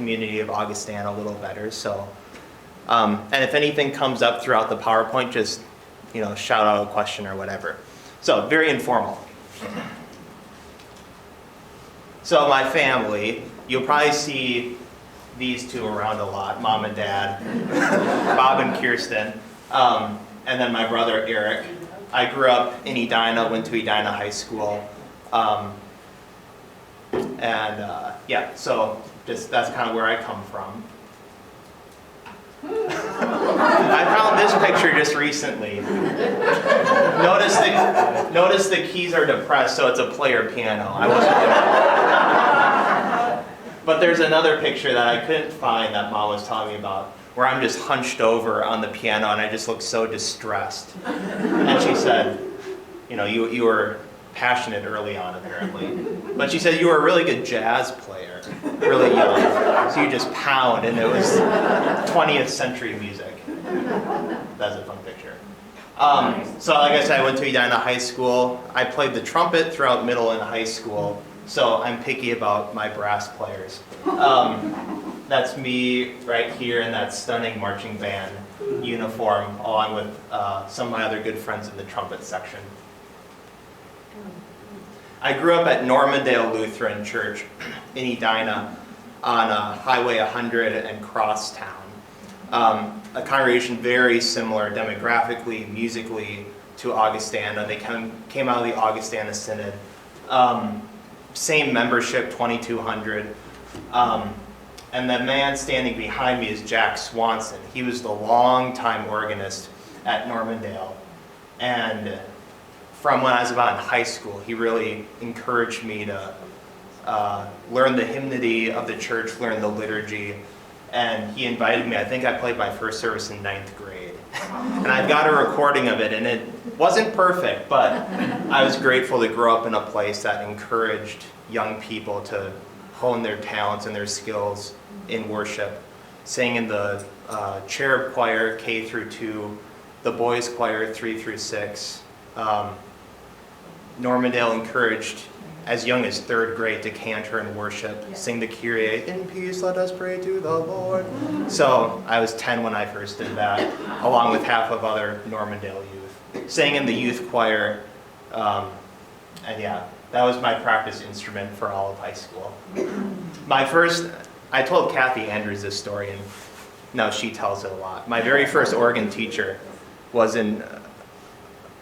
community of Augustana a little better. So, and if anything comes up throughout the PowerPoint, just shout out a question or whatever. So very informal. So my family, you'll probably see these two around a lot, Mom and Dad, Bob and Kirsten, and then my brother Eric. I grew up in Edina, went to Edina High School, so that's kind of where I come from. I found this picture just recently. Notice the keys are depressed, so it's a player piano. But there's another picture that I couldn't find that Mom was telling me about, where I'm just hunched over on the piano and I just look so distressed. And she said, you were passionate early on apparently. But she said you were a really good jazz player, really young. So you just pound, and it was 20th century music. That's a fun picture. So like I said, I went to Edina High School. I played the trumpet throughout middle and high school, so I'm picky about my brass players. That's me right here in that stunning marching band uniform, along with some of my other good friends in the trumpet section. I grew up at Normandale Lutheran Church in Edina on Highway 100 and Crosstown. A congregation very similar demographically, musically to Augustana. They came out of the Augustana Synod. Same membership, 2,200. And the man standing behind me is Jack Swanson. He was the longtime organist at Normandale. And from when I was about in high school, he really encouraged me to learn the hymnity of the church, learn the liturgy. And he invited me. I think I played my first service in 9th grade. And I've got a recording of it, and it wasn't perfect, but I was grateful to grow up in a place that encouraged young people to hone their talents and their skills in worship. Sang in the cherub choir, K through 2, the boys choir, 3 through 6. Normandale encouraged as young as 3rd grade to cantor and worship, sing the Kyrie, in peace let us pray to the Lord. So I was 10 when I first did that, along with half of other Normandale youth. Sang in the youth choir, that was my practice instrument for all of high school. I told Kathy Andrews this story, and now she tells it a lot. My very first organ teacher was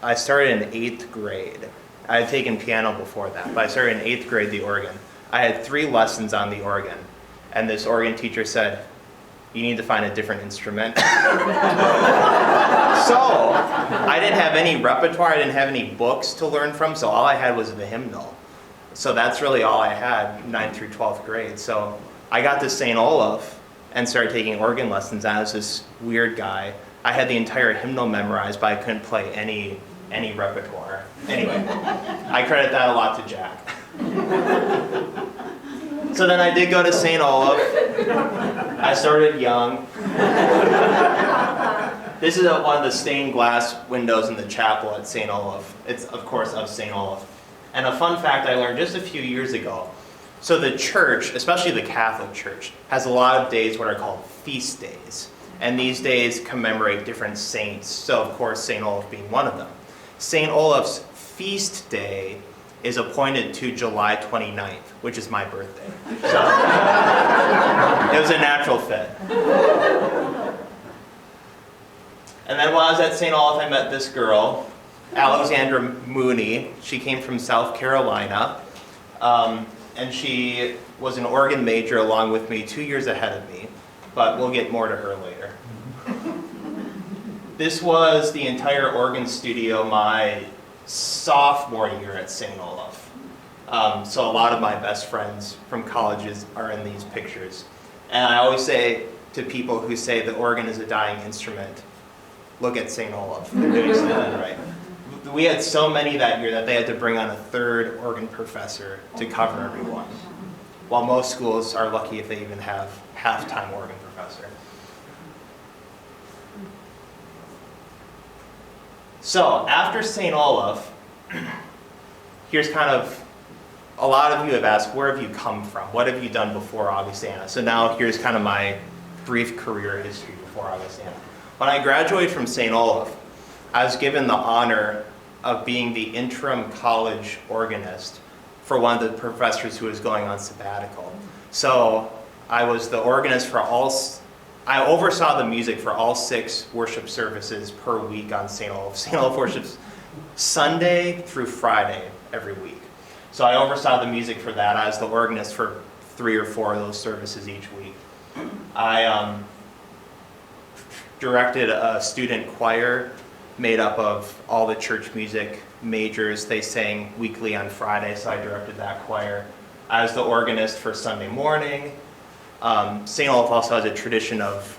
I started in 8th grade. I had taken piano before that, but I started in 8th grade, the organ. I had 3 lessons on the organ, and this organ teacher said, you need to find a different instrument. So, I didn't have any repertoire, I didn't have any books to learn from, so all I had was the hymnal. So that's really all I had, 9th through 12th grade. So I got to St. Olaf and started taking organ lessons. I was this weird guy. I had the entire hymnal memorized, but I couldn't play any repertoire. Anyway, I credit that a lot to Jack. So then I did go to St. Olaf. I started young. This is one of the stained glass windows in the chapel at St. Olaf. It's, of course, of St. Olaf. And a fun fact I learned just a few years ago. So the church, especially the Catholic Church, has a lot of days what are called feast days. And these days commemorate different saints. So, of course, St. Olaf being one of them. St. Olaf's feast day is appointed to July 29th, which is my birthday. So it was a natural fit. And then while I was at St. Olaf, I met this girl, Alexandra Mooney. She came from South Carolina, and she was an organ major along with me, 2 years ahead of me, but we'll get more to her later. This was the entire organ studio my sophomore year at St. Olaf. So a lot of my best friends from colleges are in these pictures. And I always say to people who say the organ is a dying instrument, look at St. Olaf. They're doing something right. We had so many that year that they had to bring on a 3rd organ professor to cover everyone. While most schools are lucky if they even have half-time organ professor. So after St. Olaf, here's kind of a lot of you have asked, where have you come from? What have you done before Augustana? So now here's kind of my brief career history before Augustana. When I graduated from St. Olaf, I was given the honor of being the interim college organist for one of the professors who was going on sabbatical. So I was the organist for I oversaw the music for all 6 worship services per week on St. Olaf. St. Olaf worships Sunday through Friday every week. So I oversaw the music for that. I was the organist for 3 or 4 of those services each week. I directed a student choir made up of all the church music majors. They sang weekly on Friday, so I directed that choir. I was the organist for Sunday morning. St. Olaf also has a tradition of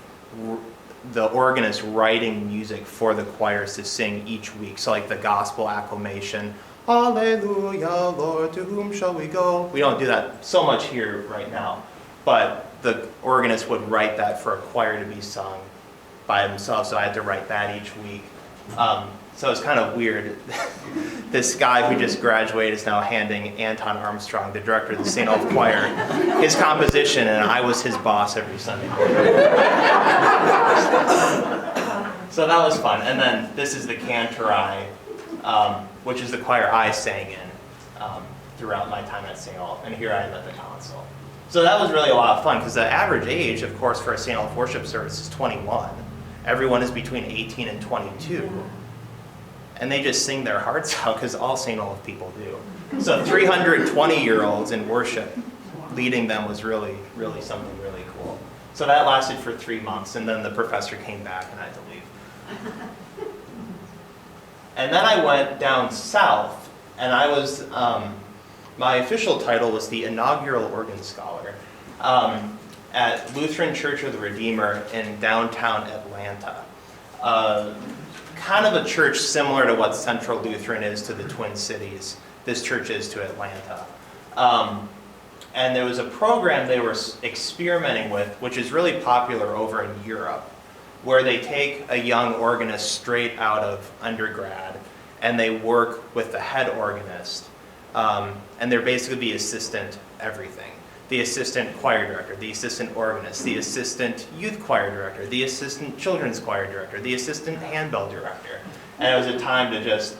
the organist writing music for the choirs to sing each week. So like the gospel acclamation, Hallelujah, Lord, to whom shall we go? We don't do that so much here right now, but the organist would write that for a choir to be sung by themselves, so I had to write that each week. So it's kind of weird. This guy who just graduated is now handing Anton Armstrong, the director of the St. Olaf Choir, his composition, and I was his boss every Sunday morning. So that was fun. And then this is the Cantata, which is the choir I sang in throughout my time at St. Olaf, and here I am at the console. So that was really a lot of fun, because the average age, of course, for a St. Olaf worship service is 21. Everyone is between 18 and 22. And they just sing their hearts out, because all St. Olaf people do. So 320-year-olds in worship, leading them was really, really something really cool. So that lasted for 3 months, and then the professor came back and I had to leave. And then I went down south, and I was, my official title was the inaugural organ scholar at Lutheran Church of the Redeemer in downtown Atlanta. Kind of a church similar to what Central Lutheran is to the Twin Cities. This church is to Atlanta. And there was a program they were experimenting with, which is really popular over in Europe, where they take a young organist straight out of undergrad and they work with the head organist. And they're basically the assistant everything. The assistant choir director, the assistant organist, the assistant youth choir director, the assistant children's choir director, the assistant handbell director. And it was a time to just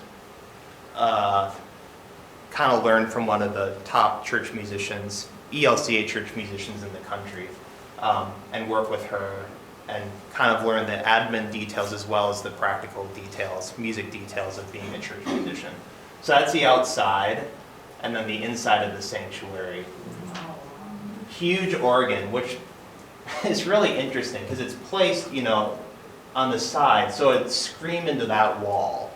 kind of learn from one of the top church musicians, ELCA church musicians in the country, and work with her and kind of learn the admin details as well as the practical details, music details of being a church musician. So that's the outside, and then the inside of the sanctuary. Huge organ, which is really interesting because it's placed, on the side, so it screamed into that wall.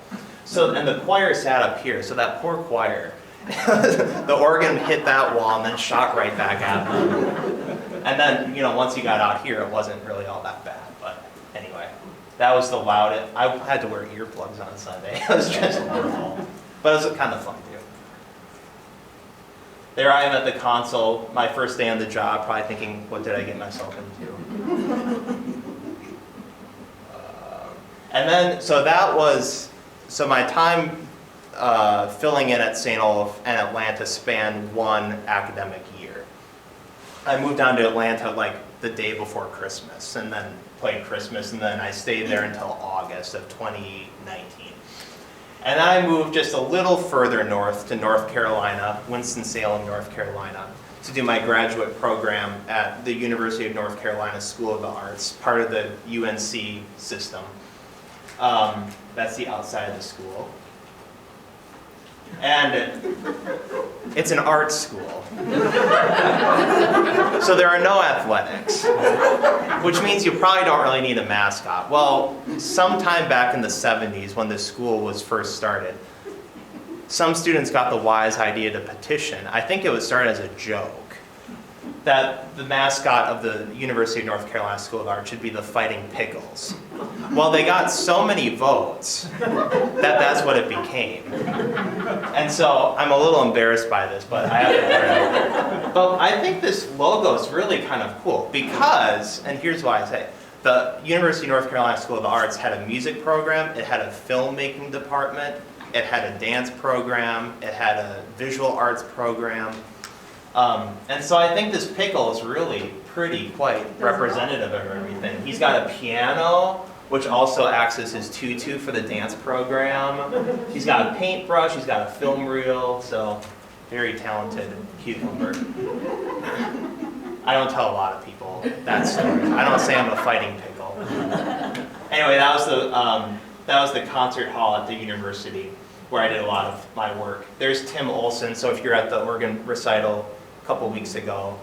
So, and the choir sat up here, so that poor choir, the organ hit that wall and then shot right back at them. And then, once you got out here, it wasn't really all that bad. But anyway, that was the loudest. I had to wear earplugs on Sunday. It was just wonderful, but it was kind of fun too. There I am at the console, my first day on the job, probably thinking, what did I get myself into? And then, so my time filling in at St. Olaf and Atlanta spanned one academic year. I moved down to Atlanta like the day before Christmas, and then played Christmas, and then I stayed there until August of 2019. And I moved just a little further north to North Carolina, Winston-Salem, North Carolina, to do my graduate program at the University of North Carolina School of the Arts, part of the UNC system. That's the outside of the school. And it's an art school. So there are no athletics, which means you probably don't really need a mascot. Well, sometime back in the 70s when this school was first started, some students got the wise idea to petition. I think it was started as a joke, that the mascot of the University of North Carolina School of Art should be the Fighting Pickles. Well, they got so many votes that that's what it became. And so I'm a little embarrassed by this, but I have to put it out there. But I think this logo is really kind of cool because, and here's why I say, the University of North Carolina School of the Arts had a music program, it had a filmmaking department, it had a dance program, it had a visual arts program. And so I think this pickle is really quite representative of everything. He's got a piano, which also acts as his tutu for the dance program. He's got a paintbrush, he's got a film reel, so very talented cucumber. I don't tell a lot of people that story. I don't say I'm a fighting pickle. Anyway, that was the concert hall at the university where I did a lot of my work. There's Tim Olson, so if you're at the organ recital a couple weeks ago,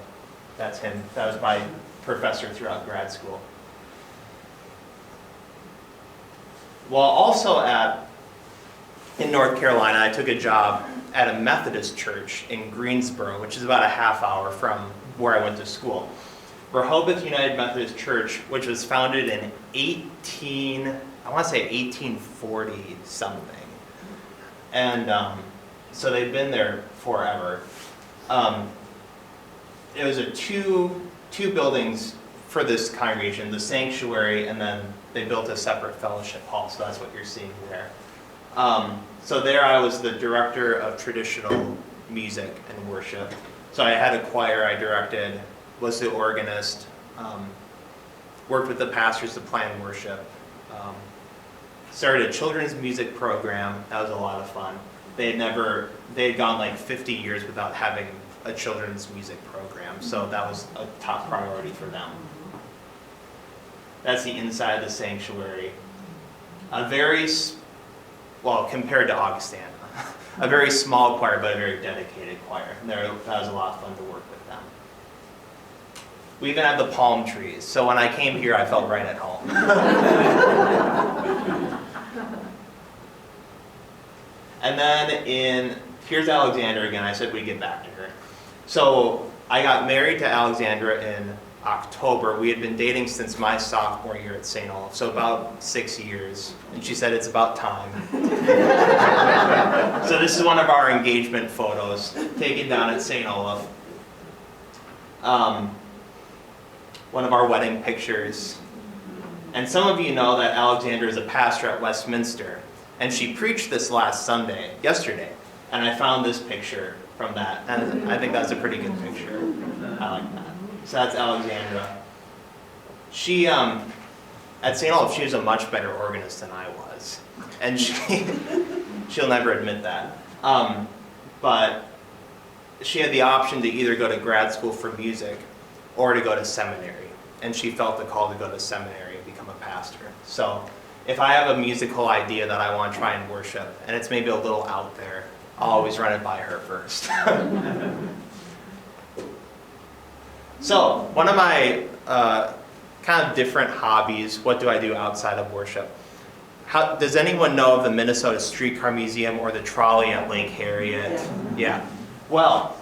that's him. That was my professor throughout grad school. While also in North Carolina, I took a job at a Methodist church in Greensboro, which is about a half hour from where I went to school. Rehoboth United Methodist Church, which was founded in 1840 something. And so they've been there forever. It was a two buildings for this congregation, the sanctuary, and then they built a separate fellowship hall, so that's what you're seeing there. So there I was the director of traditional music and worship. So I had a choir I directed, was the organist, worked with the pastors to plan worship, started a children's music program. That was a lot of fun. They had gone like 50 years without having a children's music program, so that was a top priority for them. That's the inside of the sanctuary. Compared to Augustana, a very small choir, but a very dedicated choir. That was a lot of fun to work with them. We even had the palm trees, so when I came here, I felt right at home. And then here's Alexandra again. I said we'd get back to her. So I got married to Alexandra in October. We had been dating since my sophomore year at St. Olaf, so about 6 years. And she said it's about time. So this is one of our engagement photos taken down at St. Olaf. One of our wedding pictures. And some of you know that Alexandra is a pastor at Westminster. And she preached this yesterday. And I found this picture from that. And I think that's a pretty good picture. I like that. So that's Alexandra. She, at St. Olaf, she was a much better organist than I was. And she'll never admit that. But she had the option to either go to grad school for music or to go to seminary. And she felt the call to go to seminary and become a pastor. So if I have a musical idea that I want to try and worship, and it's maybe a little out there, I'll always run it by her first. So, one of my kind of different hobbies, what do I do outside of worship? Does anyone know of the Minnesota Streetcar Museum or the trolley at Lake Harriet? Yeah. Well,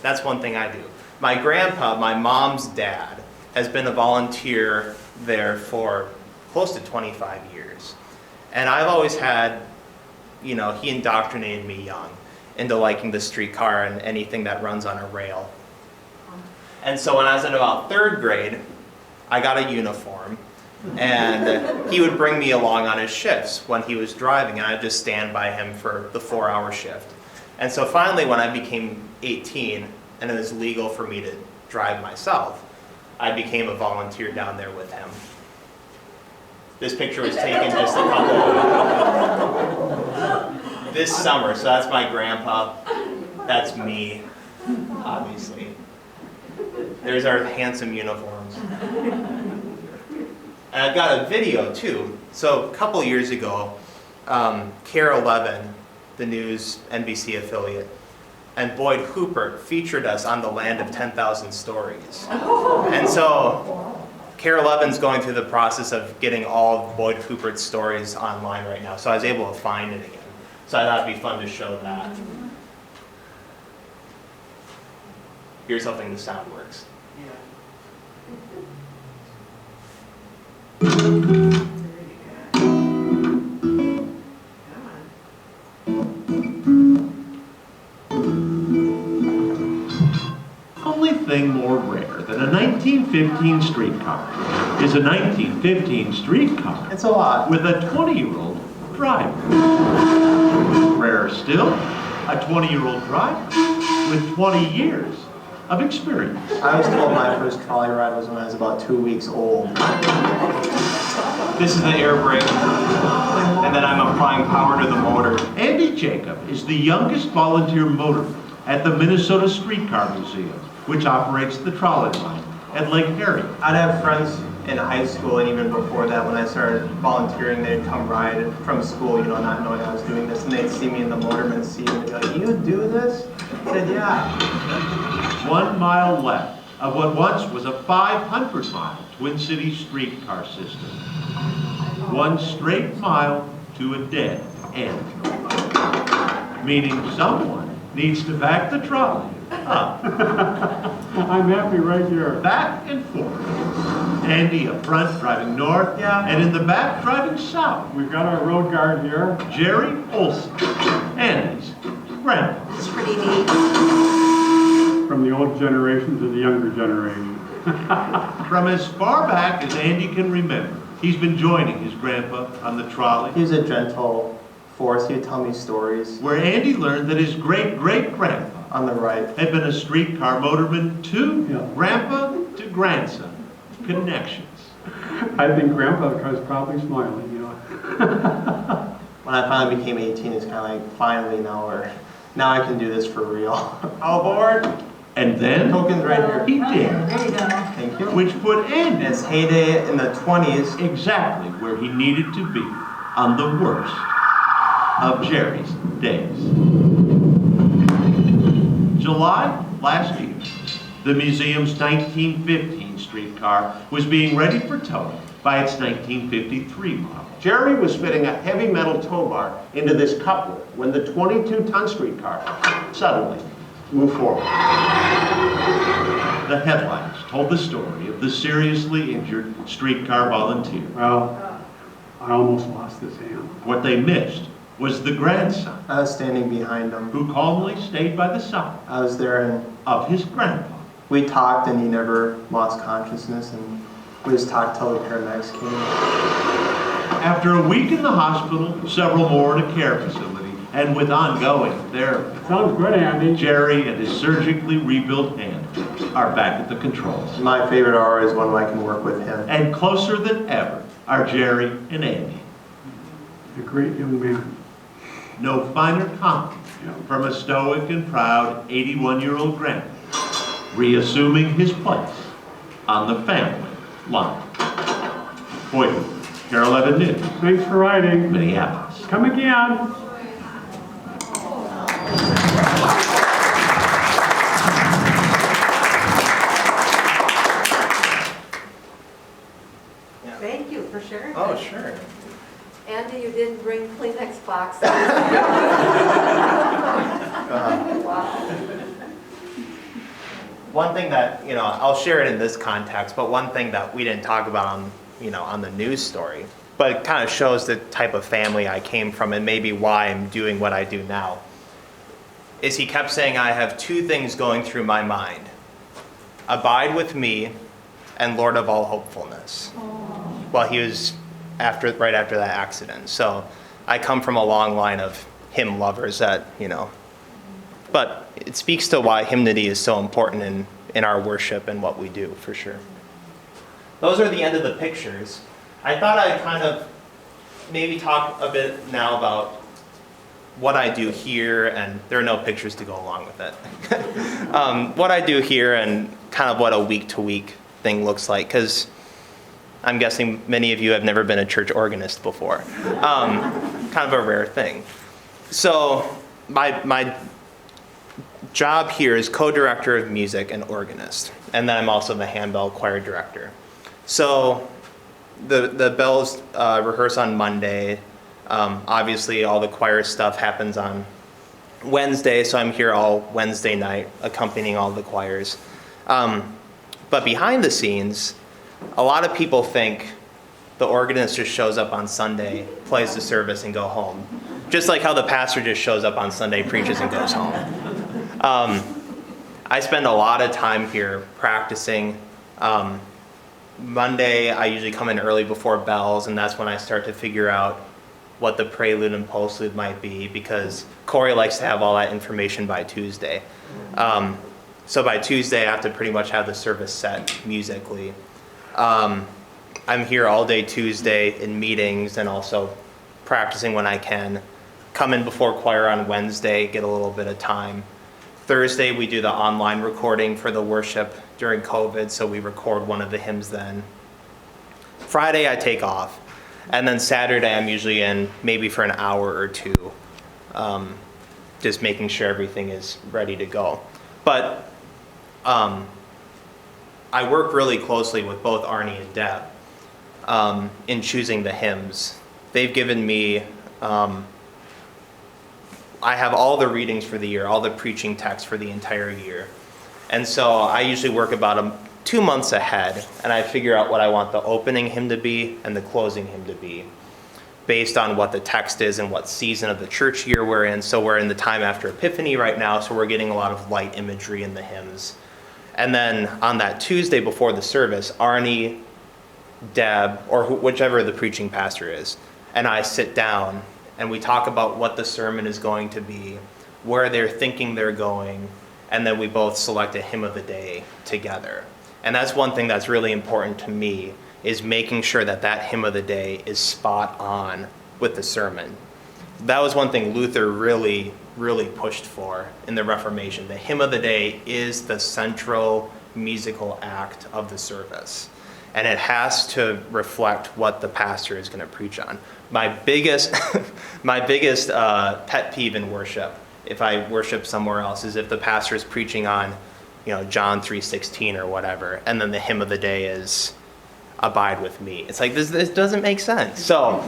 that's one thing I do. My grandpa, my mom's dad, has been a volunteer there for close to 25 years. And I've always had, he indoctrinated me young into liking the streetcar and anything that runs on a rail. And so when I was in about 3rd grade, I got a uniform, and he would bring me along on his shifts when he was driving, and I'd just stand by him for the 4-hour shift. And so finally, when I became 18, and it was legal for me to drive myself, I became a volunteer down there with him. This picture was taken just this summer, so that's my grandpa, that's me, obviously. There's our handsome uniforms. And I've got a video too. So a couple years ago, KARE 11, the news NBC affiliate, and Boyd Hooper featured us on the Land of 10,000 Stories. And so KARE 11's going through the process of getting all of Boyd Hooper's stories online right now. So I was able to find it again. So I thought it'd be fun to show that. Here's hoping the sound works. Only thing more rare than a 1915 streetcar is a 1915 streetcar. It's a lot. With a 20-year-old driver. rarer still, a 20-year-old driver with 20 years of experience. I was told my first trolley ride was when I was about 2 weeks old. This is the air brake, and then I'm applying power to the motor. Andy Jacob is the youngest volunteer motorman at the Minnesota Streetcar Museum, which operates the trolley line at Lake Harry. I'd have friends in high school, and even before that, when I started volunteering, they'd come ride from school, you know, not knowing I was doing this, and they'd see me in the motorman's seat and they'd be like, "You do this?" I said, "Yeah." 1 mile left of what once was a 500-mile Twin Cities streetcar system. 1 straight mile to a dead end. Meaning someone needs to back the trolley up. I'm happy right here. Back and forth. Andy up front driving north, and in the back driving south. We've got our road guard here. Jerry Olson, Andy's grandpa. It's pretty neat. From the old generation to the younger generation. From as far back as Andy can remember, he's been joining his grandpa on the trolley, He was a gentle force. He would tell me stories. where Andy learned that his great-great-grandpa On the right. had been a streetcar motorman too, Yeah. grandpa to grandson. Connections. I think Grandpa was probably smiling, you know. When I finally became 18, it's kind of like, finally, now I can do this for real. All aboard. And then Tokens right here. he did, There you go. Thank you. which put In Andy his heyday in the 20s, exactly where he needed to be on the worst of Jerry's days. July last year, the museum's 1915 streetcar was being ready for towing by its 1953 model. Jerry was fitting a heavy metal tow bar into this coupler when the 22-ton streetcar suddenly moved forward. The headlines told the story of the seriously injured streetcar volunteer. Well, I almost lost this hand. What they missed was the grandson, I was standing behind him. who calmly stayed by the side I was there, and of his grandpa. we talked, and he never lost consciousness, and we just talked till the paramedics came. After a week in the hospital, several more in a care facility, and with ongoing therapy, Sounds good, Andy. Jerry and his surgically rebuilt hand are back at the controls. My favorite hour is when I can work with him. And closer than ever are Jerry and Andy. A great young man. No finer compliment from a stoic and proud 81-year-old grandpa, reassuming his place on the family line. Boyhood, Carol Evan News, Thanks for riding. Minneapolis. Come again. Thank you for sharing. Oh, sure. Andy, you didn't bring Kleenex boxes. Wow. One thing that, I'll share it in this context, but one thing that we didn't talk about on the news story, but it kind of shows the type of family I came from and maybe why I'm doing what I do now, is he kept saying, I have 2 things going through my mind. Abide with me and Lord of all hopefulness. Well, he was right after that accident. So I come from a long line of hymn lovers that, but it speaks to why hymnity is so important in our worship and what we do, for sure. Those are the end of the pictures. I thought I'd kind of maybe talk a bit now about what I do here, and there are no pictures to go along with it. What I do here and kind of what a week-to-week thing looks like, because I'm guessing many of you have never been a church organist before. Kind of a rare thing. So my job here is co-director of music and organist, and then I'm also the handbell choir director. So the bells rehearse on Monday. Obviously, all the choir stuff happens on Wednesday, so I'm here all Wednesday night accompanying all the choirs. But behind the scenes, a lot of people think the organist just shows up on Sunday, plays the service, and go home. Just like how the pastor just shows up on Sunday, preaches, and goes home. I spend a lot of time here practicing. Monday, I usually come in early before bells, and that's when I start to figure out what the prelude and postlude might be, because Corey likes to have all that information by Tuesday. So by Tuesday, I have to pretty much have the service set musically. I'm here all day Tuesday in meetings and also practicing when I can. Come in before choir on Wednesday, get a little bit of time. Thursday, we do the online recording for the worship during COVID, so we record one of the hymns then. Friday, I take off. And then Saturday, I'm usually in maybe for an hour or two, just making sure everything is ready to go. But I work really closely with both Arnie and Deb in choosing the hymns. They've given me, I have all the readings for the year, all the preaching texts for the entire year. And so I usually work about 2 months ahead, and I figure out what I want the opening hymn to be and the closing hymn to be, based on what the text is and what season of the church year we're in. So we're in the time after Epiphany right now, so we're getting a lot of light imagery in the hymns. And then on that Tuesday before the service, Arnie, Deb, or whichever the preaching pastor is, and I sit down and we talk about what the sermon is going to be, where they're thinking they're going, and then we both select a hymn of the day together. And that's one thing that's really important to me, is making sure that that hymn of the day is spot on with the sermon. That was one thing Luther really, really pushed for in the Reformation. The hymn of the day is the central musical act of the service. And it has to reflect what the pastor is going to preach on. My biggest pet peeve in worship, if I worship somewhere else, is if the pastor is preaching on, John 3:16 or whatever, and then the hymn of the day is "Abide with me." It's like, this doesn't make sense. So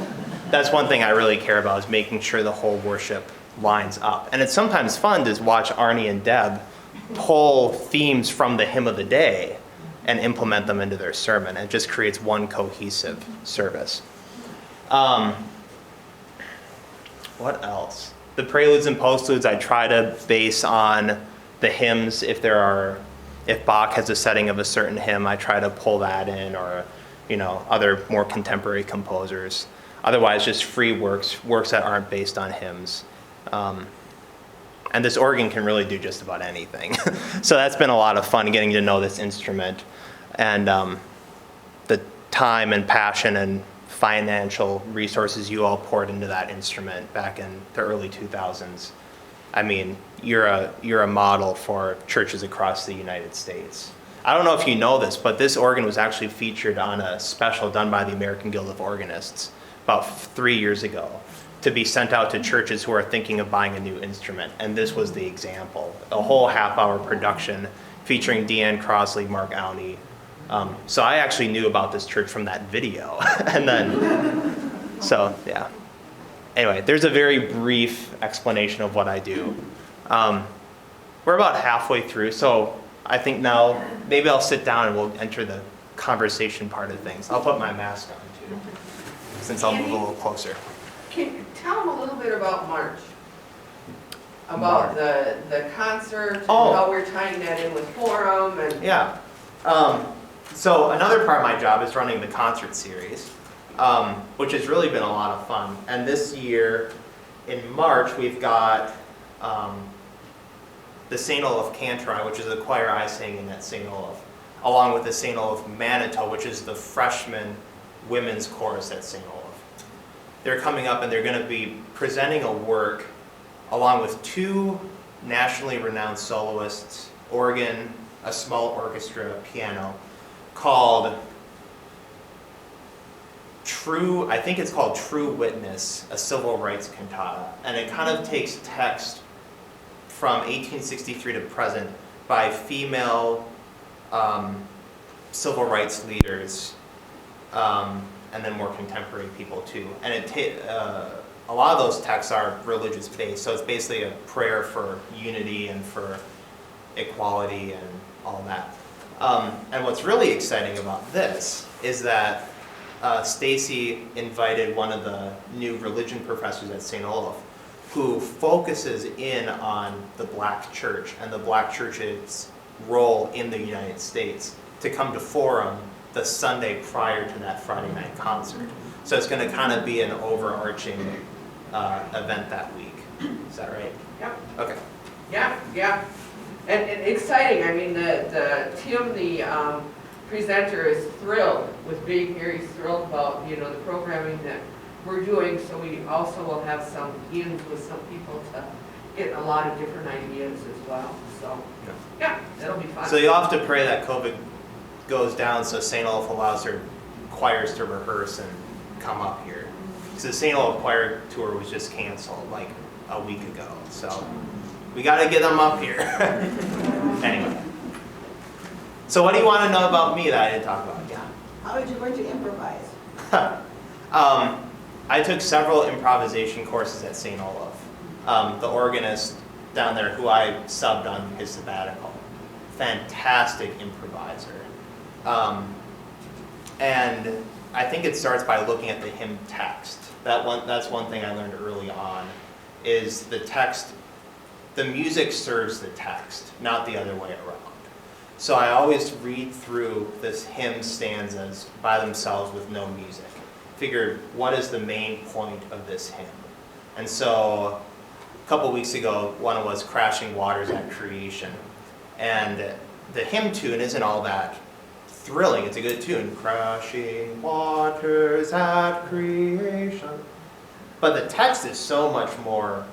that's one thing I really care about, is making sure the whole worship lines up. And it's sometimes fun to watch Arnie and Deb pull themes from the hymn of the day and implement them into their sermon. It just creates one cohesive service. What else? The preludes and postludes I try to base on the hymns. If Bach has a setting of a certain hymn, I try to pull that in, or other more contemporary composers. Otherwise, just free works that aren't based on hymns. And this organ can really do just about anything. So that's been a lot of fun, getting to know this instrument, and the time and passion and financial resources you all poured into that instrument back in the early 2000s. I mean, you're a model for churches across the United States. I don't know if you know this, but this organ was actually featured on a special done by the American Guild of Organists about 3 years ago, to be sent out to churches who are thinking of buying a new instrument. And this was the example. A whole half-hour production featuring Deanne Crossley, Mark Auney. So I actually knew about this church from that video. And then, so yeah. Anyway, there's a very brief explanation of what I do. We're about halfway through, so I think now maybe I'll sit down and we'll enter the conversation part of things. I'll put my mask on too, since I'll move a little closer. Can you tell them a little bit about March? About the concert, and how we're tying that in with Forum, and... Yeah. So another part of my job is running the concert series, which has really been a lot of fun. And this year, in March, we've got the St. Olaf Cantori, which is a choir I sing in at St. Olaf, along with the St. Olaf Manitou, which is the freshman women's chorus at St. Olaf. They're coming up and they're going to be presenting a work along with 2 nationally renowned soloists, organ, a small orchestra, piano, called True Witness, a Civil Rights Cantata. And it kind of takes text from 1863 to present by female civil rights leaders, and then more contemporary people too. And a lot of those texts are religious based, so it's basically a prayer for unity and for equality and all that. And what's really exciting about this is that Stacy invited one of the new religion professors at St. Olaf, who focuses in on the black church and the black church's role in the United States, to come to Forum the Sunday prior to that Friday night concert. So it's going to kind of be an overarching event that week. Is that right? Yep. Okay. Yeah. And exciting, I mean, Tim, the presenter, is thrilled with being here. He's thrilled about, the programming that we're doing, so we also will have some ins with some people to get a lot of different ideas as well. So, yeah, that'll be fun. So you'll have to pray that COVID goes down so St. Olaf allows their choirs to rehearse and come up here. Because the St. Olaf choir tour was just canceled like a week ago. So we got to get them up here. Anyway. So what do you want to know about me that I didn't talk about? Yeah. How did you learn to improvise? I took several improvisation courses at St. Olaf. The organist down there who I subbed on his sabbatical, fantastic improviser. And I think it starts by looking at the hymn text. That's one thing I learned early on, is the text, the music serves the text, not the other way around. So I always read through this hymn stanzas by themselves with no music. Figured, what is the main point of this hymn? And so a couple weeks ago, one was Crashing Waters at Creation. And the hymn tune isn't all that thrilling. It's a good tune. Crashing waters at creation. But the text is so much more,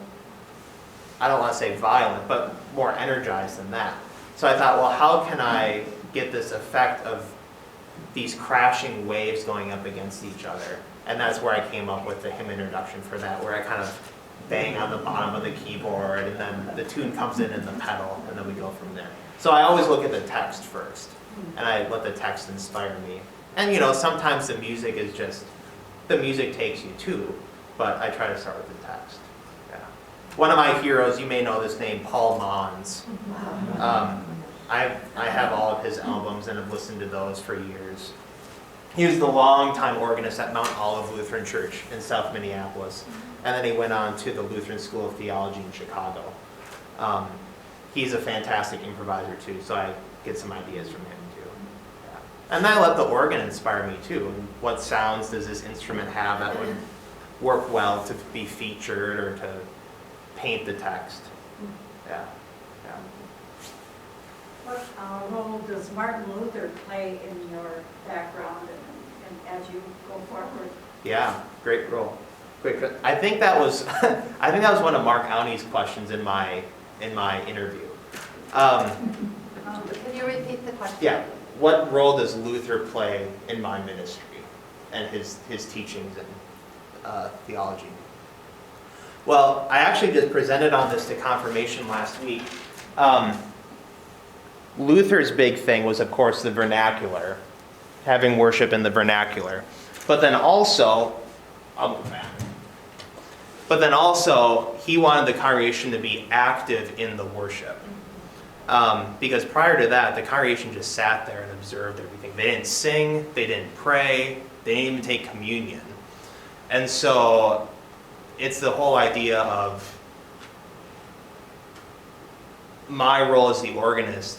I don't want to say violent, but more energized than that. So I thought, well, how can I get this effect of these crashing waves going up against each other? And that's where I came up with the hymn introduction for that, where I kind of bang on the bottom of the keyboard, and then the tune comes in the pedal, and then we go from there. So I always look at the text first, and I let the text inspire me. And sometimes the music is just, the music takes you too, but I try to start with the text. Yeah. One of my heroes, you may know this name, Paul Mons. I have all of his albums and have listened to those for years. He was the longtime organist at Mount Olive Lutheran Church in South Minneapolis, and then he went on to the Lutheran School of Theology in Chicago. He's a fantastic improviser too, so I get some ideas from him too. Yeah. And I let the organ inspire me too. What sounds does this instrument have that would work well to be featured or to paint the text? Yeah. What role does Martin Luther play in your background and as you go forward? Yeah, great role. I think that was one of Mark Auney's questions in my interview. Can you repeat the question? Yeah, what role does Luther play in my ministry and his teachings and theology? Well, I actually just presented on this to confirmation last week. Luther's big thing was, of course, the vernacular, having worship in the vernacular. But then also, I'll move back. But then also, he wanted the congregation to be active in the worship. Because prior to that, the congregation just sat there and observed everything. They didn't sing, they didn't pray, they didn't even take communion. And so, it's the whole idea of my role as the organist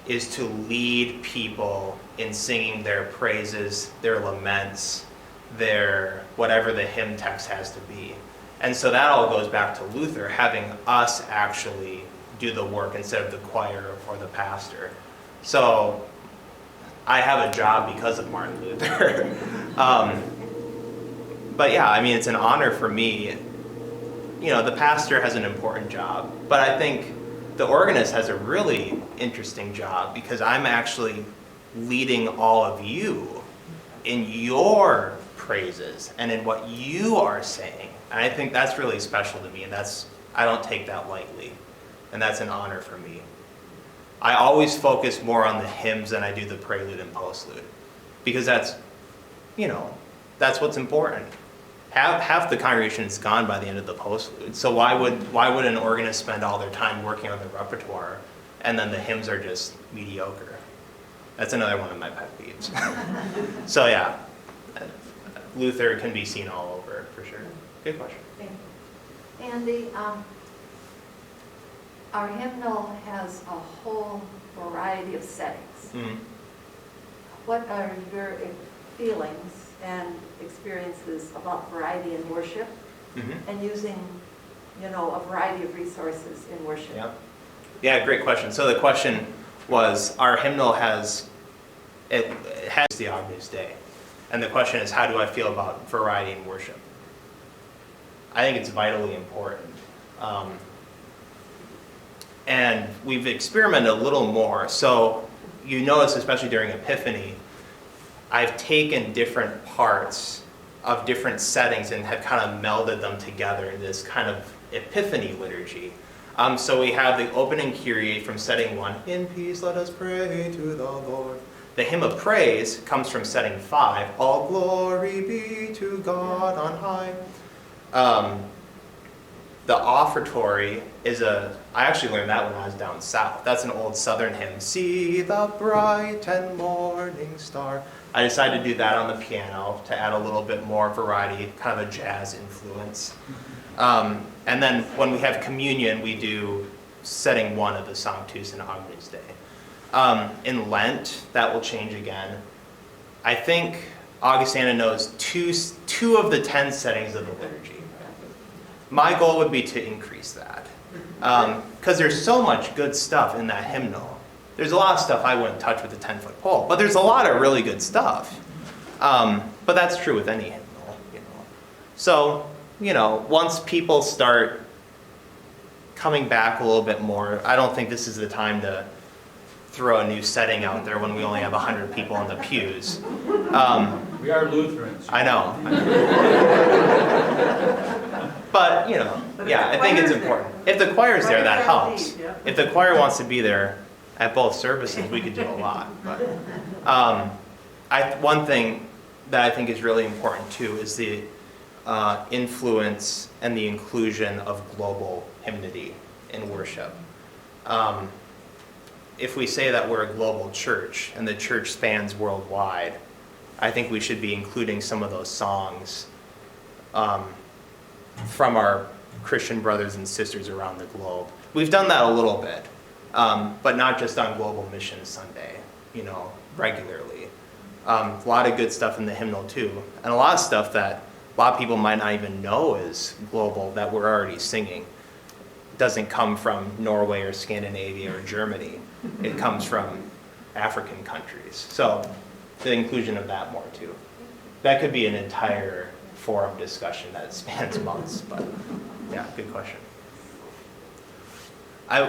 is to lead people in singing their praises, their laments, their whatever the hymn text has to be. And so that all goes back to Luther, having us actually do the work instead of the choir or the pastor. So I have a job because of Martin Luther. But yeah, I mean, it's an honor for me. The pastor has an important job, but I think the organist has a really interesting job because I'm actually leading all of you in your praises and in what you are saying. And I think that's really special to me, and I don't take that lightly. And that's an honor for me. I always focus more on the hymns than I do the prelude and postlude. Because that's what's important. Half the congregation is gone by the end of the postlude. So why would an organist spend all their time working on the repertoire and then the hymns are just mediocre? That's another one of my pet peeves. So yeah, Luther can be seen all over for sure. Good question. Thank you. Andy, our hymnal has a whole variety of settings. Mm-hmm. What are your feelings and experiences about variety in worship and using, a variety of resources in worship. Yeah, great question. So the question was, our hymnal has the Agnus Dei. And the question is, how do I feel about variety in worship? I think it's vitally important. And we've experimented a little more. So you notice, especially during Epiphany, I've taken different parts of different settings and have kind of melded them together in this kind of Epiphany liturgy. So we have the opening Kyrie from setting 1, in peace let us pray to the Lord. The hymn of praise comes from setting 5, all glory be to God on high. The offertory is I actually learned that when I was down south. That's an old southern hymn. See the bright and morning star. I decided to do that on the piano to add a little bit more variety, kind of a jazz influence. And then when we have communion, we do setting 1 of the Sanctus and Agnus Dei. In Lent, that will change again. I think Augustana knows two of the 10 settings of the liturgy. My goal would be to increase that. Because there's so much good stuff in that hymnal. There's a lot of stuff I wouldn't touch with a 10-foot pole, but there's a lot of really good stuff. But that's true with any hymnal. So, once people start coming back a little bit more, I don't think this is the time to throw a new setting out there when we only have 100 people in the pews. We are Lutherans. I know. But, I think it's important. If the choir's there, that helps. If the choir wants to be there at both services, we could do a lot. But one thing that I think is really important, too, is the influence and the inclusion of global hymnody in worship. If we say that we're a global church and the church spans worldwide, I think we should be including some of those songs from our Christian brothers and sisters around the globe. We've done that a little bit, but not just on Global Mission Sunday, regularly. A lot of good stuff in the hymnal too, and a lot of stuff that a lot of people might not even know is global that we're already singing. It doesn't come from Norway or Scandinavia or Germany. It comes from African countries. So the inclusion of that more too. That could be an entire forum discussion that spans months, but yeah, good question.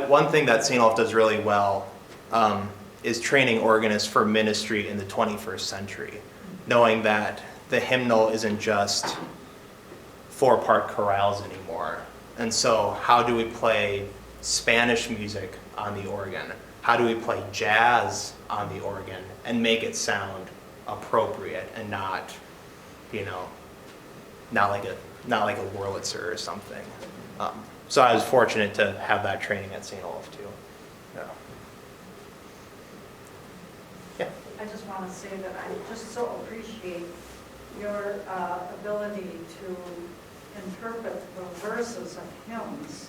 One thing that St. Olaf does really well is training organists for ministry in the 21st century, knowing that the hymnal isn't just 4-part chorales anymore. And so how do we play Spanish music on the organ? How do we play jazz on the organ and make it sound appropriate and not like a Wurlitzer or something? So I was fortunate to have that training at St. Olaf too. Yeah. I just want to say that I just so appreciate your ability to interpret the verses of hymns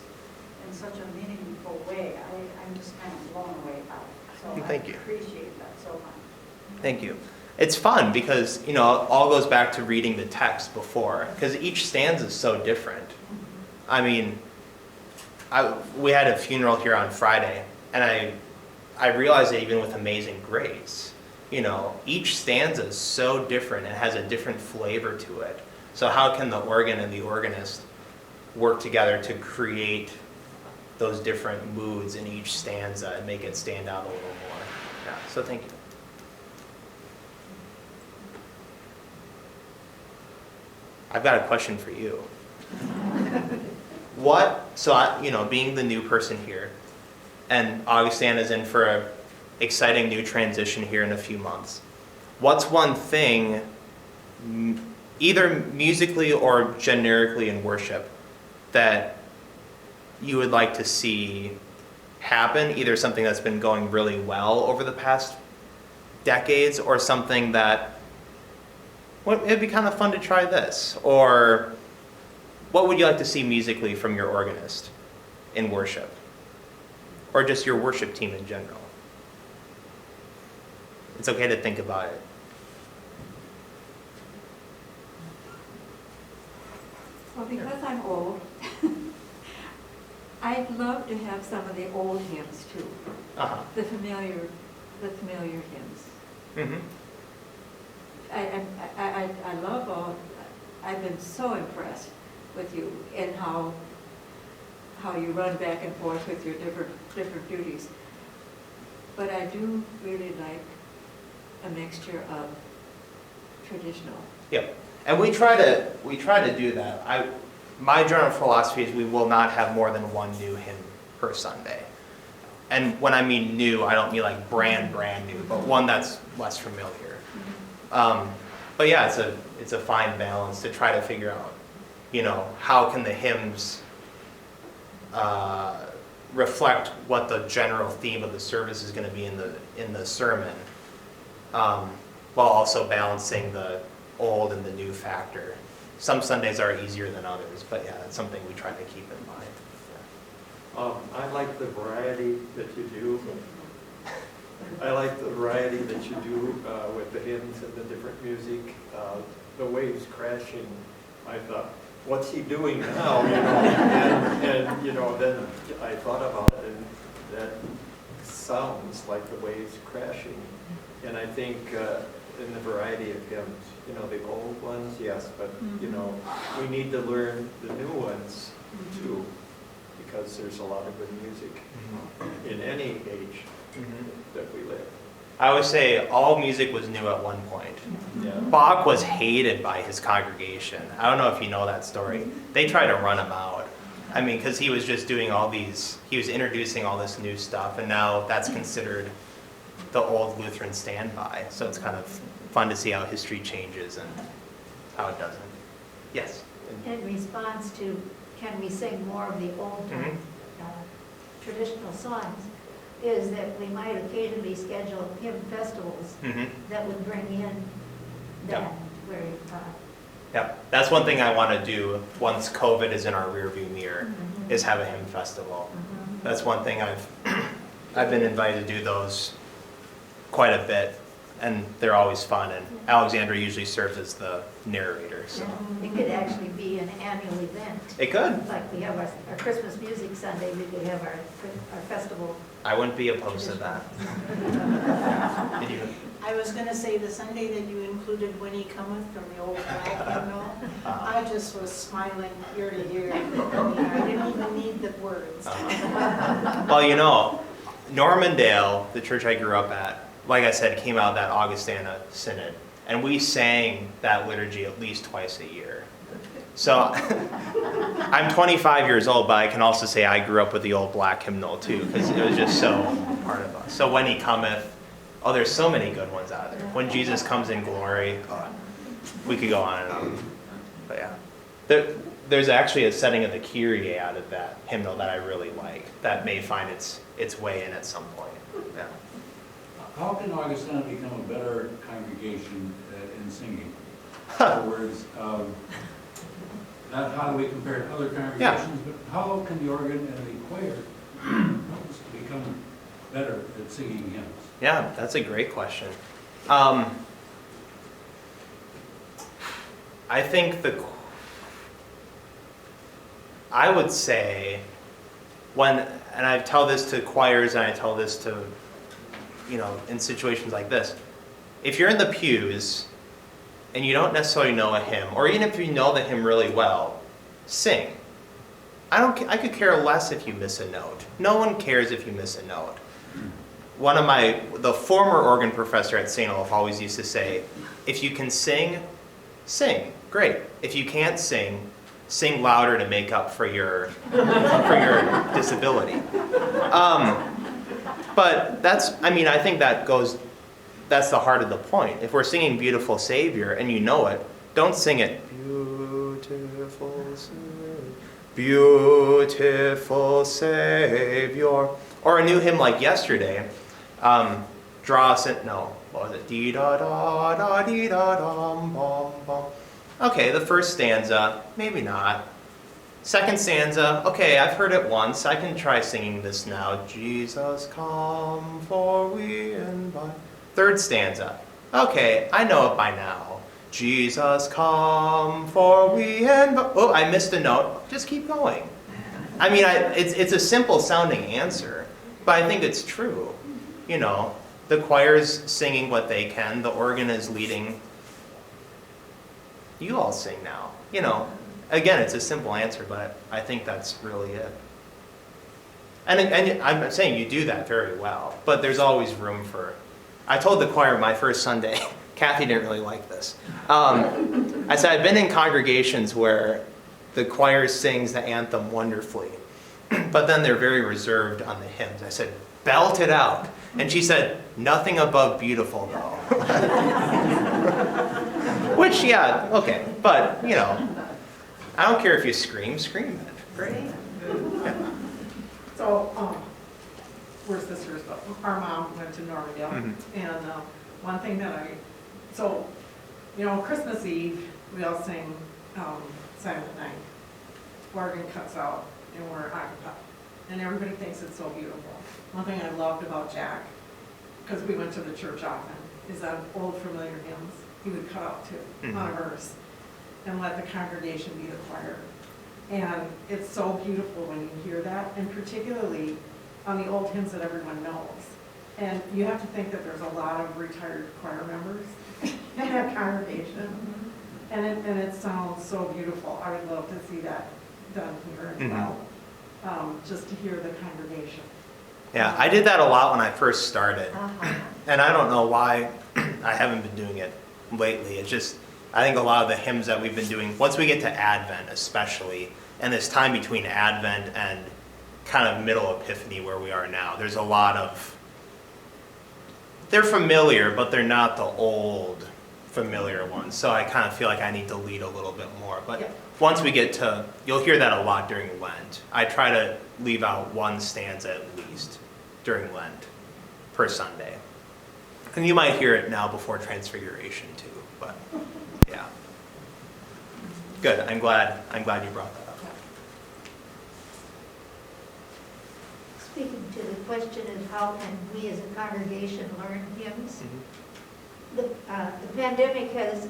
in such a meaningful way. I'm just kind of blown away by it. So Thank you. I appreciate that so much. Thank you. It's fun because, it all goes back to reading the text before, because each stanza is so different. I mean, we had a funeral here on Friday, and I realized that even with Amazing Grace, each stanza is so different and has a different flavor to it. So how can the organ and the organist work together to create those different moods in each stanza and make it stand out a little more? Yeah, so thank you. I've got a question for you. Being the new person here, and Augustana's in for an exciting new transition here in a few months. What's one thing, either musically or generically in worship, that you would like to see happen? Either something that's been going really well over the past decades, or something that it'd be kind of fun to try this, or what would you like to see musically from your organist in worship, or just your worship team in general? It's okay to think about it. Well, because I'm old, I'd love to have some of the old hymns too, Uh-huh. the familiar hymns. Mm-hmm. I love all, I've been so impressed with you and how you run back and forth with your different duties. But I do really like a mixture of traditional. Yep. And we try to do that. My general philosophy is we will not have more than one new hymn per Sunday. And when I mean new, I don't mean like brand new, but one that's less familiar. But yeah, it's a fine balance to try to figure out, how can the hymns reflect what the general theme of the service is going to be in the sermon, while also balancing the old and the new factor. Some Sundays are easier than others, but yeah, that's something we try to keep in mind. I like the variety that you do. I like the variety that you do with the hymns and the different music. The waves crashing, I thought, what's he doing now? And then I thought about it, and that sounds like the waves crashing. And I think in the variety of hymns, the old ones, yes, but we need to learn the new ones too, because there's a lot of good music in any age that we live. I always say all music was new at one point. Yeah. Bach was hated by his congregation. I don't know if you know that story. They tried to run him out. I mean, because he was just doing he was introducing all this new stuff, and now that's considered the old Lutheran standby. So it's kind of fun to see how history changes and how it doesn't. Yes? In response to, can we sing more of the old time traditional songs, is that we might occasionally schedule hymn festivals that would bring in that very Yeah, that's one thing I want to do once COVID is in our rearview mirror, is have a hymn festival. That's one thing I've been invited to do those quite a bit, and they're always fun. And Alexandra usually serves as the narrator. So it could actually be an annual event. it could. Like we have our Christmas Music Sunday, we could have our festival. I wouldn't be opposed to that. Did you? I was going to say the Sunday that you included When He Cometh from the old black hymnal, I just was smiling ear to ear. I didn't even need the words. Well, Normandale, the church I grew up at, like I said, came out of that Augustana synod, and we sang that liturgy at least twice a year. So I'm 25 years old, but I can also say I grew up with the old black hymnal too, because it was just so part of us. So When He Cometh, there's so many good ones out there. When Jesus Comes in Glory, we could go on and on. But yeah, there's actually a setting of the Kyrie out of that hymnal that I really like, that may find its way in at some point. Yeah. How can Augustana become a better congregation in singing? In other words, not how do we compare to other congregations, but how can the organ and the choir help us to become better at singing hymns? Yeah, that's a great question. I think I would say and I tell this to choirs and I tell this to, in situations like this, if you're in the pews and you don't necessarily know a hymn, or even if you know the hymn really well, sing. I could care less if you miss a note. No one cares if you miss a note. The former organ professor at St. Olaf always used to say, if you can sing, sing. Great. If you can't sing louder to make up for your disability. But I think that's the heart of the point. If we're singing Beautiful Savior and you know it, don't sing it, Beautiful Savior, Beautiful Savior. Or a new hymn like yesterday, Draw Us In, no, what was it? Dee da da da dee da dum bum bum. Okay, the first stanza, maybe not. Second stanza, okay, I've heard it once. I can try singing this now. Jesus come, for we invite. Third stanza, okay, I know it by now. Jesus come, for we oh, I missed a note. Just keep going. I mean, it's a simple sounding answer, but I think it's true. You know, the choir's singing what they can, the organ is leading. You all sing now. You know, again, it's a simple answer, but I think that's really it. And I'm saying you do that very well, but there's always room for... I told the choir my first Sunday, Kathy didn't really like this. I said, I've been in congregations where the choir sings the anthem wonderfully, but then they're very reserved on the hymns. I said, belt it out. And she said, nothing above beautiful, though. Which, yeah, okay. But, you know, I don't care if you scream it. Great. Yeah. So, we're sisters, but our mom went to Normandale. Mm-hmm. And one thing that so, you know, Christmas Eve, we all sing Silent Night. Organ cuts out, and we're occupied. And everybody thinks it's so beautiful. One thing I loved about Jack, because we went to the church often, is on old familiar hymns, he would cut out two on a verse and let the congregation be the choir. And it's so beautiful when you hear that, and particularly on the old hymns that everyone knows. And you have to think that there's a lot of retired choir members in that congregation. And it sounds so beautiful. I would love to see that done here as well, just to hear the congregation. Yeah, I did that a lot when I first started. And I don't know why I haven't been doing it lately. It's just, I think a lot of the hymns that we've been doing, once we get to Advent especially, and this time between Advent and kind of middle Epiphany where we are now, there's a lot of, they're familiar, but they're not the old familiar ones. So I kind of feel like I need to lead a little bit more. But once we get to, you'll hear that a lot during Lent. I try to leave out one stanza at least during Lent per Sunday. And you might hear it now before Transfiguration too, but yeah. Good, I'm glad you brought that up. Speaking to the question of how can we as a congregation learn hymns, the pandemic has,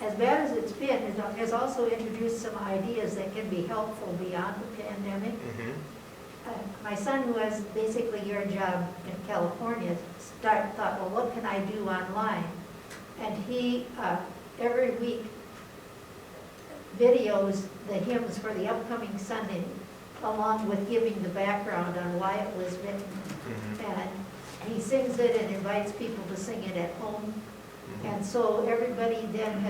as bad as it's been, has also introduced some ideas that can be helpful beyond the pandemic. My son, who has basically your job in California, thought, well, what can I do online? And he, every week, videos the hymns for the upcoming Sunday, along with giving the background on why it was written. And he sings it and invites people to sing it at home. And so everybody then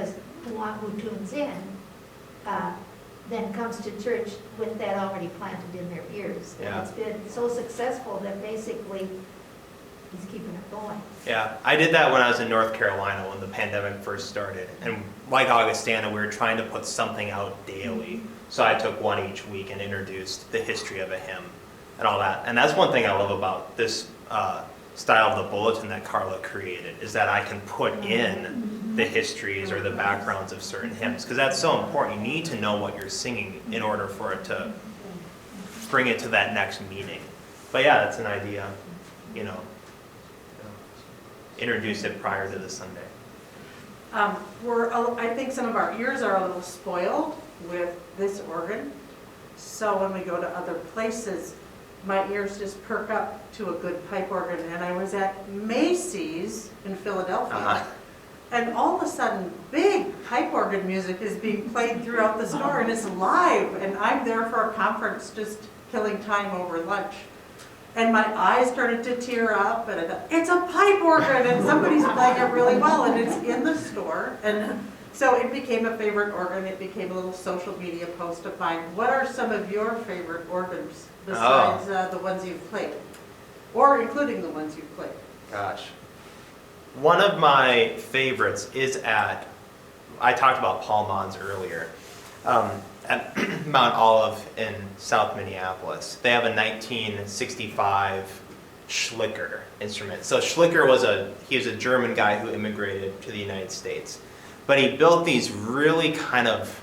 who tunes in, then comes to church with that already planted in their ears. And it's been so successful that basically he's keeping it going. Yeah, I did that when I was in North Carolina when the pandemic first started. And like Augustana, we were trying to put something out daily. So I took one each week and introduced the history of a hymn and all that. And that's one thing I love about this style of the bulletin that Carla created, is that I can put in the histories or the backgrounds of certain hymns, because that's so important. You need to know what you're singing in order for it to bring it to that next meaning. But yeah, that's an idea, introduce it prior to the Sunday. I think some of our ears are a little spoiled with this organ. So when we go to other places, my ears just perk up to a good pipe organ. And I was at Macy's in Philadelphia. And all of a sudden, big pipe organ music is being played throughout the store, and it's live. And I'm there for a conference, just killing time over lunch. And my eyes started to tear up, and I thought, it's a pipe organ, and somebody's playing it really well, and it's in the store. And so it became a favorite organ. It became a little social media post to find, what are some of your favorite organs besides the ones you've played? Or including the ones you've played. Gosh. One of my favorites is I talked about Paul Mons earlier, at Mount Olive in South Minneapolis. They have a 1965 Schlicker instrument. So Schlicker was a German guy who immigrated to the United States. But he built these really kind of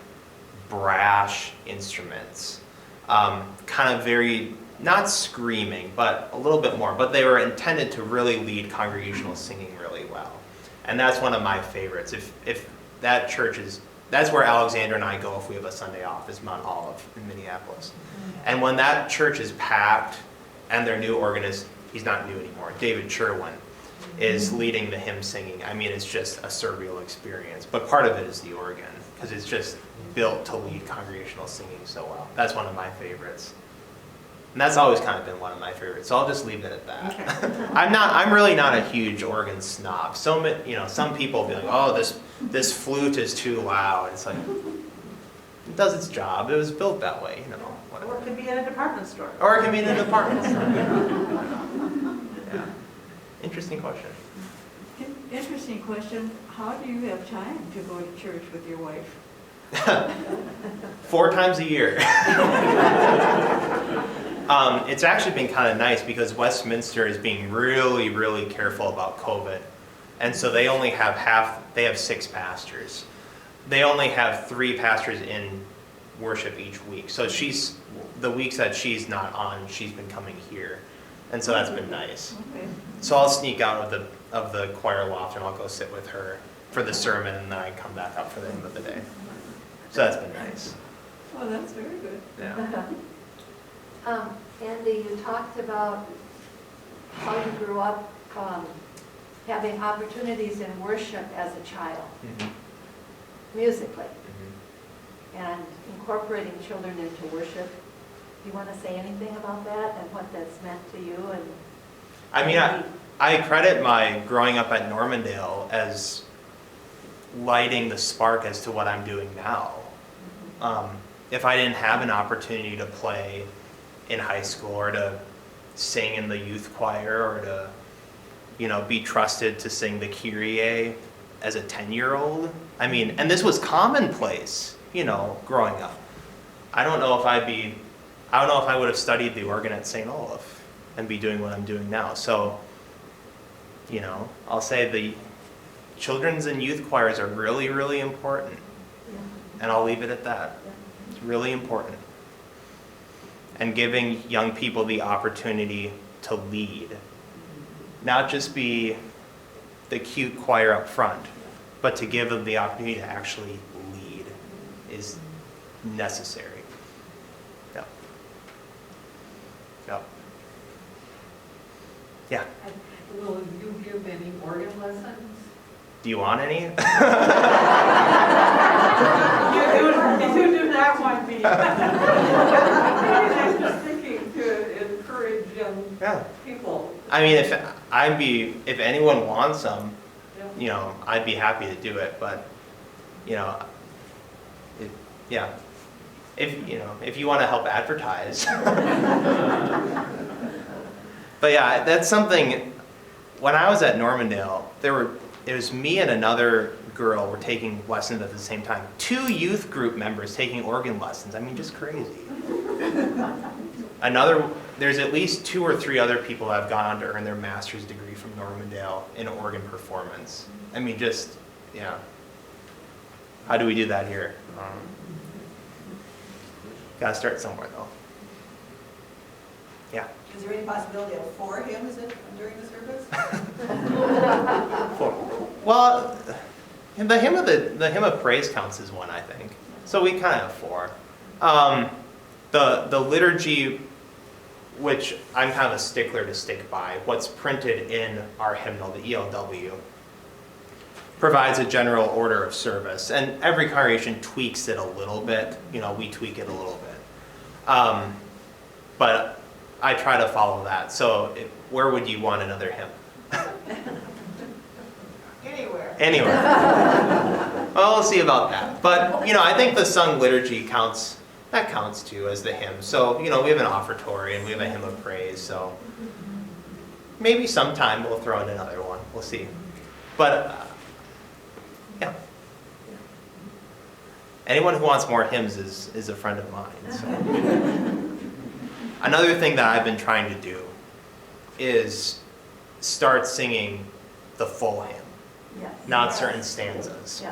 brash instruments, kind of very, not screaming, but a little bit more. But they were intended to really lead congregational singing really well. And that's one of my favorites. If that church is, that's where Alexander and I go if we have a Sunday off, is Mount Olive in Minneapolis. And when that church is packed and their new organist, he's not new anymore, David Sherwin, is leading the hymn singing. I mean, it's just a surreal experience. But part of it is the organ, because it's just built to lead congregational singing so well. That's one of my favorites. And that's always kind of been one of my favorites. So I'll just leave it at that. Okay. I'm really not a huge organ snob. Some people be like, oh, this flute is too loud. It's like, it does its job. It was built that way, whatever. Or it could be in a department store. Or it can be in a department store. Yeah. Interesting question. Interesting question. How do you have time to go to church with your wife? 4 times a year. It's actually been kind of nice because Westminster is being really, really careful about COVID. And so they only have they have 6 pastors. They only have 3 pastors in worship each week. So the weeks that she's not on, she's been coming here. And so that's been nice. Okay. So I'll sneak out of the choir loft and I'll go sit with her for the sermon, and then I come back up for the end of the day. So that's been nice. Oh, that's very good. Yeah. Andy, you talked about how you grew up having opportunities in worship as a child, musically, and incorporating children into worship. Do you want to say anything about that and what that's meant to you? And I mean, I credit my growing up at Normandale as lighting the spark as to what I'm doing now. If I didn't have an opportunity to play in high school or to sing in the youth choir or to, be trusted to sing the Kyrie as a 10-year-old, I mean, and this was commonplace, growing up. I don't know if I would have studied the organ at St. Olaf and be doing what I'm doing now. So, I'll say the children's and youth choirs are really, really important. And I'll leave it at that. It's really important. And giving young people the opportunity to lead. Not just be the cute choir up front, but to give them the opportunity to actually lead is necessary. Yeah. Yeah. Yeah. Will you give any organ lessons? Do you want any? If you do that one, me. I'm just thinking to encourage young people. I mean, if anyone wants them, I'd be happy to do it. But, if you want to help advertise. But yeah, that's something. When I was at Normandale, it was me and another girl were taking lessons at the same time. 2 youth group members taking organ lessons. I mean, just crazy. There's at least 2 or 3 other people that have gone on to earn their master's degree from Normandale in organ performance. I mean, how do we do that here? Gotta start somewhere though. Yeah. Is there any possibility of 4 hymns during the service? 4. Well, the hymn of praise counts as 1, I think. So we kind of have 4. The liturgy, which I'm kind of a stickler to stick by, what's printed in our hymnal, the ELW, provides a general order of service, and every congregation tweaks it a little bit. We tweak it a little bit, but I try to follow that. So where would you want another hymn? Anywhere. Well, we'll see about that. But, I think the sung liturgy counts too as the hymn. So, we have an offertory and we have a hymn of praise. So maybe sometime we'll throw in another one. We'll see. But, yeah. Anyone who wants more hymns is a friend of mine. So. Another thing that I've been trying to do is start singing the full hymn, not certain stanzas,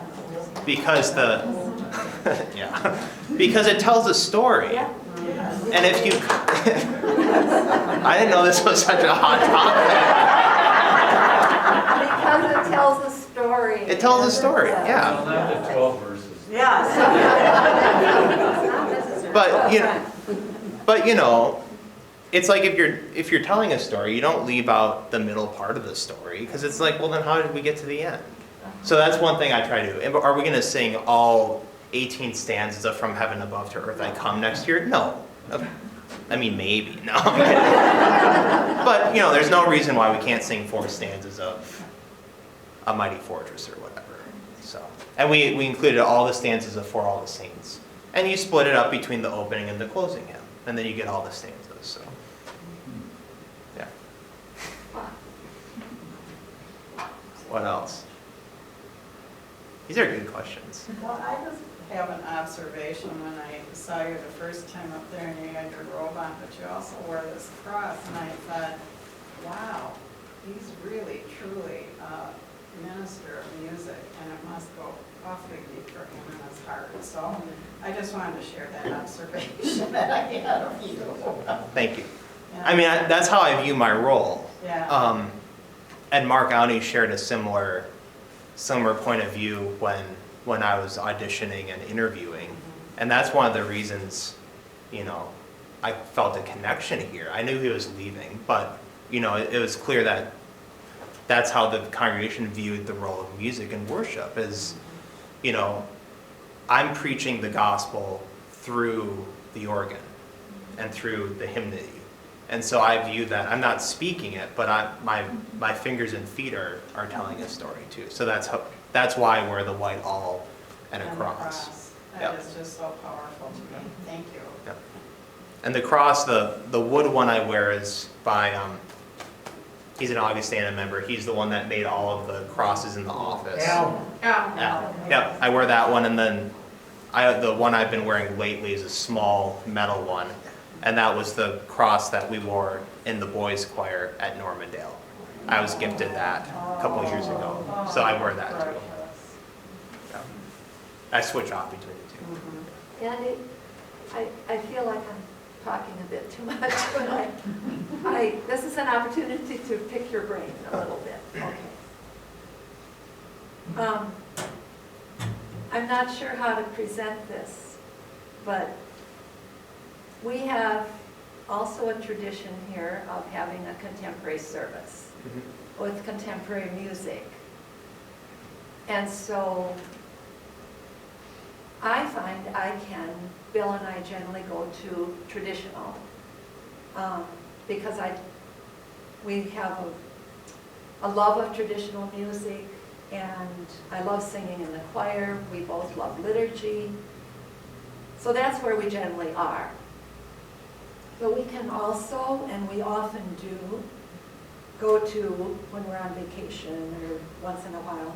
because because it tells a story. And if you, I didn't know this was such a hot topic. Because it tells a story. It tells a story, Well, yeah. not the 12 verses. Yes. But you know, it's like if you're telling a story, you don't leave out the middle part of the story because it's like, well, then how did we get to the end? So that's one thing I try to do. And are we going to sing all 18 stanzas of From Heaven Above to Earth I Come next year? No. I mean, maybe. No. But you know, there's no reason why we can't sing 4 stanzas of A Mighty Fortress or whatever. So, and we included all the stanzas of For All the Saints, and you split it up between the opening and the closing hymn, and then you get all the stanzas. So, yeah. What else? These are good questions. Well, I just have an observation when I saw you the first time up there and you had your robe on, but you also wore this cross, and I thought, wow, he's really, truly a minister of music, and it must go awfully deep for him in his heart. So I just wanted to share that observation that I had of you. Thank you. Yeah. I mean, that's how I view my role. Yeah. And Mark Auntie shared a similar point of view when I was auditioning and interviewing. And that's one of the reasons, you know, I felt a connection here. I knew he was leaving, but, you know, it was clear that that's how the congregation viewed the role of music and worship is, you know, I'm preaching the gospel through the organ and through the hymnody. And so I view that, I'm not speaking it, but my fingers and feet are telling a story too. So that's why I wear the white awl and a cross. That is just so powerful to me. Thank you. Yep. And the cross, the wood one I wear is by, he's an Augustana member. He's the one that made all of the crosses in the office. Al. Yep, I wear that one, and then the one I've been wearing lately is a small metal one. And that was the cross that we wore in the boys' choir at Normandale. I was gifted that a couple of years ago, so I wear that too. Yeah. I switch off between the two. Andy, I feel like I'm talking a bit too much, but this is an opportunity to pick your brain a little bit. Okay. I'm not sure how to present this, but we have also a tradition here of having a contemporary service with contemporary music. And so I find Bill and I generally go to traditional because we have a love of traditional music, and I love singing in the choir. We both love liturgy. So that's where we generally are. But we can also, and we often do, go to, when we're on vacation or once in a while,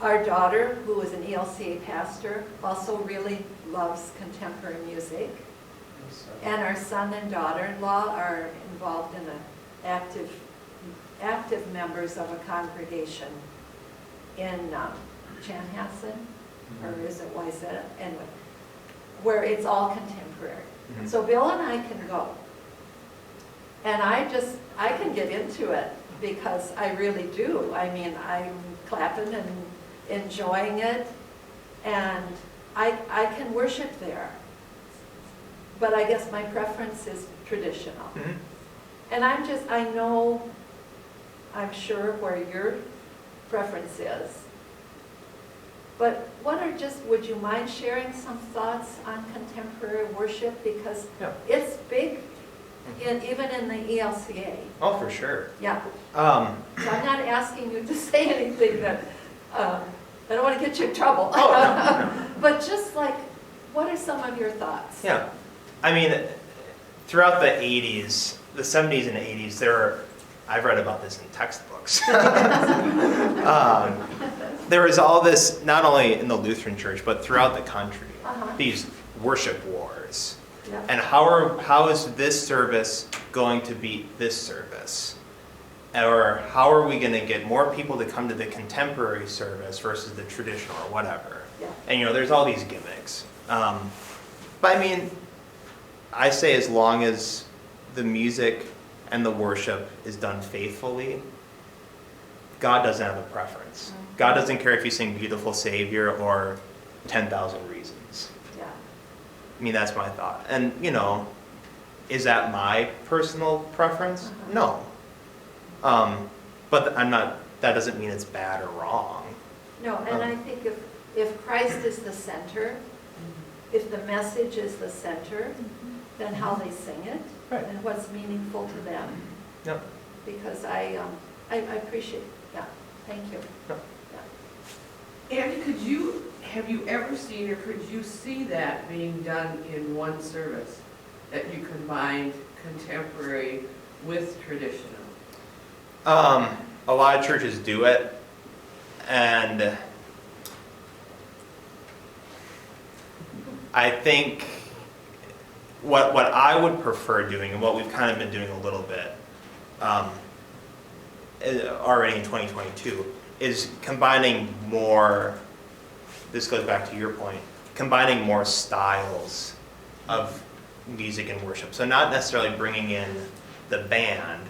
our daughter, who is an ELCA pastor, also really loves contemporary music. And our son and daughter-in-law are involved in active members of a congregation in Chanhassen, or is it Wayzata? Anyway, where it's all contemporary. So Bill and I can go. And I can get into it because I really do. I mean, I'm clapping and enjoying it, and I can worship there. But I guess my preference is traditional. And I'm sure where your preference is. But would you mind sharing some thoughts on contemporary worship? Because it's big, even in the ELCA. Oh, for sure. Yeah. So I'm not asking you to say anything that, I don't want to get you in trouble. Oh, no. But just like, what are some of your thoughts? Yeah. I mean, throughout the 80s, the 70s and 80s, I've read about this in textbooks. There was all this, not only in the Lutheran Church, but throughout the country, these worship wars. Yeah. And how is this service going to beat this service? Or how are we going to get more people to come to the contemporary service versus the traditional or whatever? Yeah. And there's all these gimmicks. But I mean, I say as long as the music and the worship is done faithfully, God doesn't have a preference. God doesn't care if you sing Beautiful Savior or 10,000 Reasons. Yeah. I mean, that's my thought. And, you know, is that my personal preference? No. But that doesn't mean it's bad or wrong. No, and I think if Christ is the center, if the message is the center, then how they sing it, Right. and what's meaningful to them. Yep. Because I appreciate, yeah, thank you. Yep. Andy, have you ever seen, or could you see that being done in one service? That you combined contemporary with traditional? A lot of churches do it, and I think what I would prefer doing, and what we've kind of been doing a little bit already in 2022, is combining more, this goes back to your point, combining more styles of music and worship. So not necessarily bringing in the band,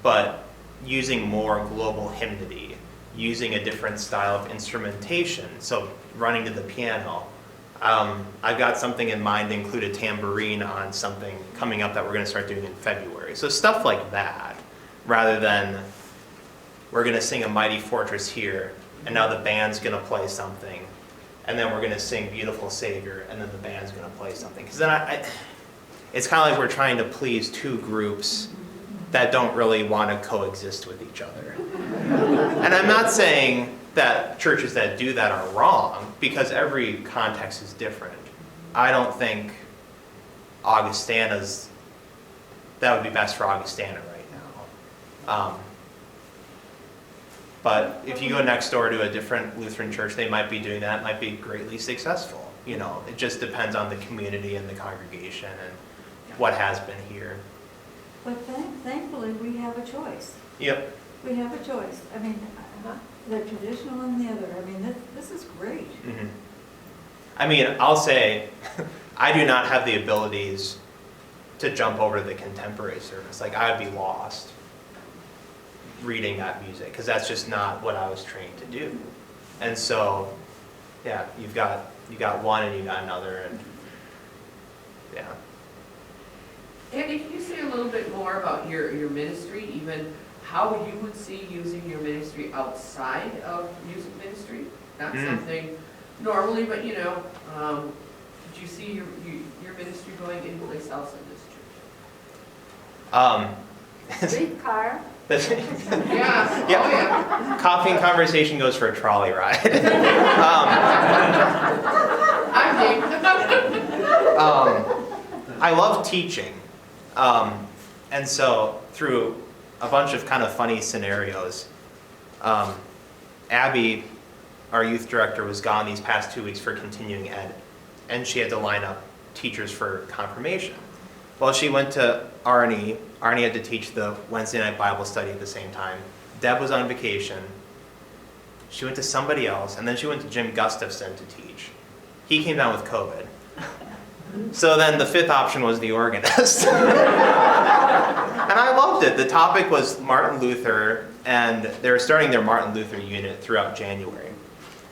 but using more global hymnody, using a different style of instrumentation, so running to the piano. I've got something in mind to include a tambourine on something coming up that we're going to start doing in February. So stuff like that, rather than we're going to sing A Mighty Fortress here, and now the band's going to play something, and then we're going to sing Beautiful Savior, and then the band's going to play something. Because then it's kind of like we're trying to please two groups that don't really want to coexist with each other. And I'm not saying that churches that do that are wrong, because every context is different. I don't think that would be best for Augustana right now. But if you go next door to a different Lutheran church, they might be doing that, might be greatly successful. You know, it just depends on the community and the congregation and what has been here. But thankfully, we have a choice. Yep. We have a choice. I mean, the traditional and the other. I mean, this is great. Mm-hmm. I mean, I'll say, I do not have the abilities to jump over to the contemporary service. Like, I would be lost reading that music, because that's just not what I was trained to do. And so, yeah, you've got one and you got another, and yeah. Andy, can you say a little bit more about your ministry, even how you would see using your ministry outside of music ministry? Not something normally, but you know, could you see your ministry going anyplace else in this church? Streetcar. Yeah. Yeah. Oh, yeah. Coffee and conversation goes for a trolley ride. I'm Dave. I love teaching. And so through a bunch of kind of funny scenarios, Abby, our youth director, was gone these past 2 weeks for continuing ed, and she had to line up teachers for confirmation. Well, she went to Arnie. Arnie had to teach the Wednesday night Bible study at the same time. Deb was on vacation. She went to somebody else, and then she went to Jim Gustafson to teach. He came down with COVID. So then the fifth option was the organist. And I loved it. The topic was Martin Luther, and they were starting their Martin Luther unit throughout January.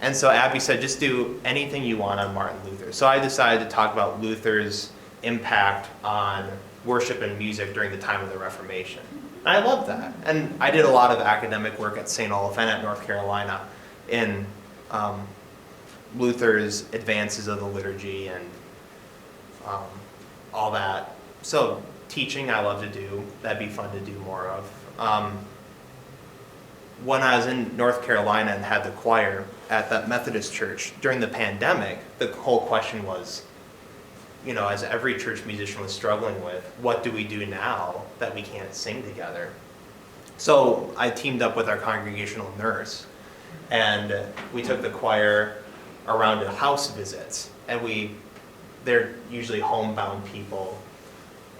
And so Abby said, just do anything you want on Martin Luther. So I decided to talk about Luther's impact on worship and music during the time of the Reformation. And I loved that. And I did a lot of academic work at St. Olaf and at North Carolina in Luther's advances of the liturgy and all that. So teaching I love to do. That'd be fun to do more of. When I was in North Carolina and had the choir at that Methodist church during the pandemic, the whole question was, you know, as every church musician was struggling with, what do we do now that we can't sing together? So I teamed up with our congregational nurse, and we took the choir around to house visits, and they're usually homebound people.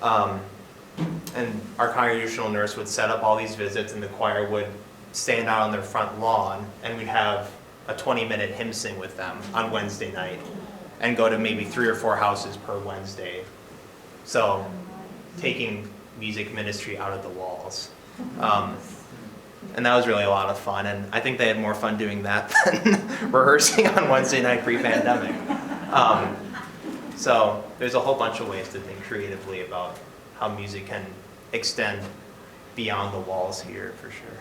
And our congregational nurse would set up all these visits, and the choir would stand out on their front lawn, and we'd have a 20-minute hymn sing with them on Wednesday night, and go to maybe 3 or 4 houses per Wednesday. So taking music ministry out of the walls. And that was really a lot of fun, and I think they had more fun doing that than rehearsing on Wednesday night pre-pandemic. So there's a whole bunch of ways to think creatively about how music can extend beyond the walls here, for sure.